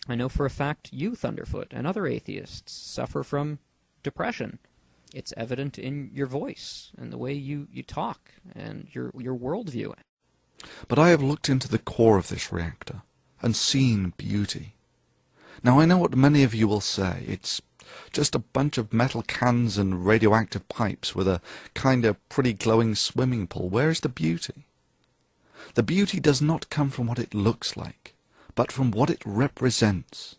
I know for a fact you, Thunderfoot, and other atheists suffer from depression. It's evident in your voice and the way you talk and your worldview. But I have looked into the core of this reactor and seen beauty. Now I know what many of you will say. It's just a bunch of metal cans and radioactive pipes with a kind of pretty glowing swimming pool. Where is the beauty? The beauty does not come from what it looks like, but from what it represents.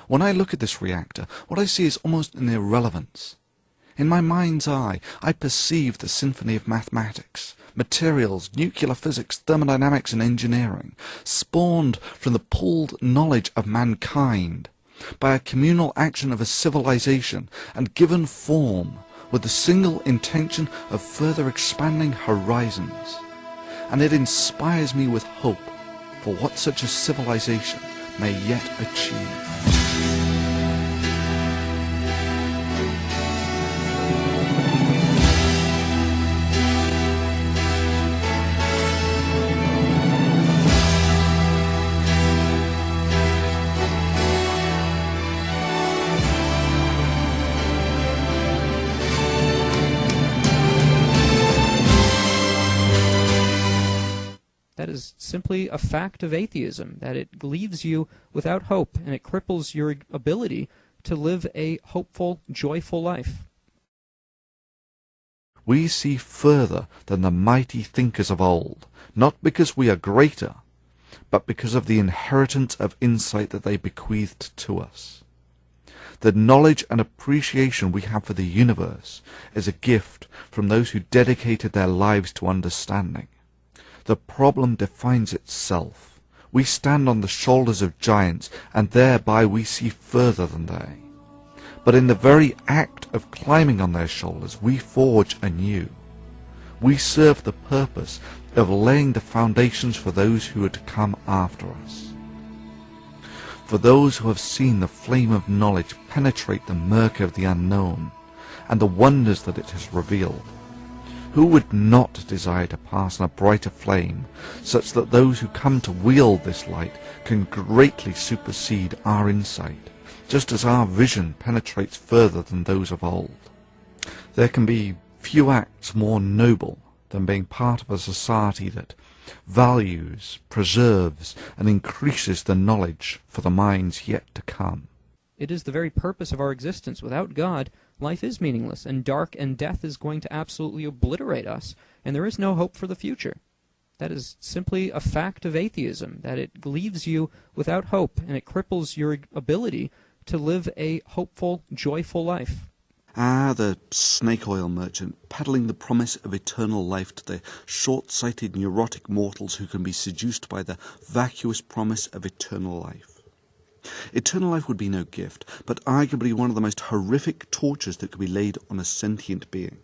When I look at this reactor, what I see is almost an irrelevance. In my mind's eye, I perceive the symphony of mathematics, materials, nuclear physics, thermodynamics, and engineering, spawned from the pooled knowledge of mankind by a communal action of a civilization and given form with the single intention of further expanding horizons. And it inspires me with hope for what such a civilization may yet achieve. That is simply a fact of atheism, that it leaves you without hope, and it cripples your ability to live a hopeful, joyful life. We see further than the mighty thinkers of old, not because we are greater, but because of the inheritance of insight that they bequeathed to us. The knowledge and appreciation we have for the universe is a gift from those who dedicated their lives to understanding. The problem defines itself. We stand on the shoulders of giants, and thereby we see further than they. But in the very act of climbing on their shoulders, we forge anew. We serve the purpose of laying the foundations for those who are to come after us. For those who have seen the flame of knowledge penetrate the murk of the unknown, and the wonders that it has revealed. Who would not desire to pass in a brighter flame, such that those who come to wield this light can greatly supersede our insight, just as our vision penetrates further than those of old? There can be few acts more noble than being part of a society that values, preserves, and increases the knowledge for the minds yet to come. It is the very purpose of our existence. Without God, life is meaningless, and dark and death is going to absolutely obliterate us, and there is no hope for the future. That is simply a fact of atheism, that it leaves you without hope, and it cripples your ability to live a hopeful, joyful life. Ah, the snake oil merchant, peddling the promise of eternal life to the short-sighted neurotic mortals who can be seduced by the vacuous promise of eternal life. Eternal life would be no gift, but arguably one of the most horrific tortures that could be laid on a sentient being.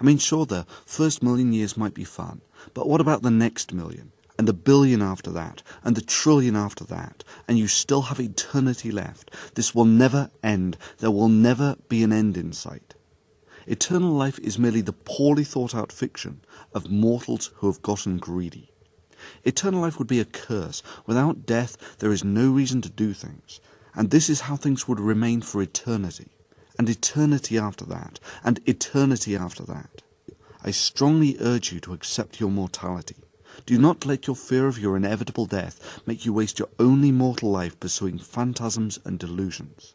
I mean, sure, the first 1,000,000 years might be fun, but what about the next 1,000,000, and the 1,000,000,000 after that, and the 1,000,000,000,000 after that, and you still have eternity left? This will never end. There will never be an end in sight. Eternal life is merely the poorly thought-out fiction of mortals who have gotten greedy. Eternal life would be a curse. Without death, there is no reason to do things. And this is how things would remain for eternity. And eternity after that. And eternity after that. I strongly urge you to accept your mortality. Do not let your fear of your inevitable death make you waste your only mortal life pursuing phantasms and delusions.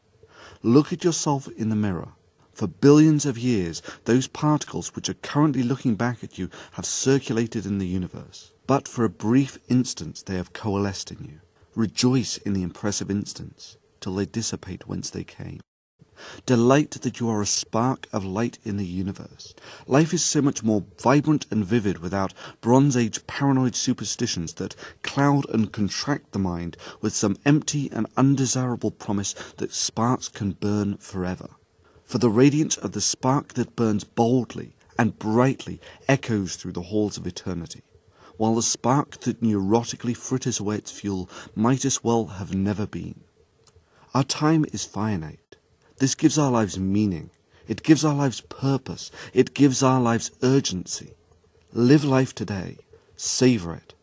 Look at yourself in the mirror. For billions of years, those particles which are currently looking back at you have circulated in the universe. But for a brief instant they have coalesced in you. Rejoice in the impressive instants, till they dissipate whence they came. Delight that you are a spark of light in the universe. Life is so much more vibrant and vivid without Bronze Age paranoid superstitions that cloud and contract the mind with some empty and undesirable promise that sparks can burn forever. For the radiance of the spark that burns boldly and brightly echoes through the halls of eternity, while the spark that neurotically fritters away its fuel might as well have never been. Our time is finite. This gives our lives meaning. It gives our lives purpose. It gives our lives urgency. Live life today. Savor it.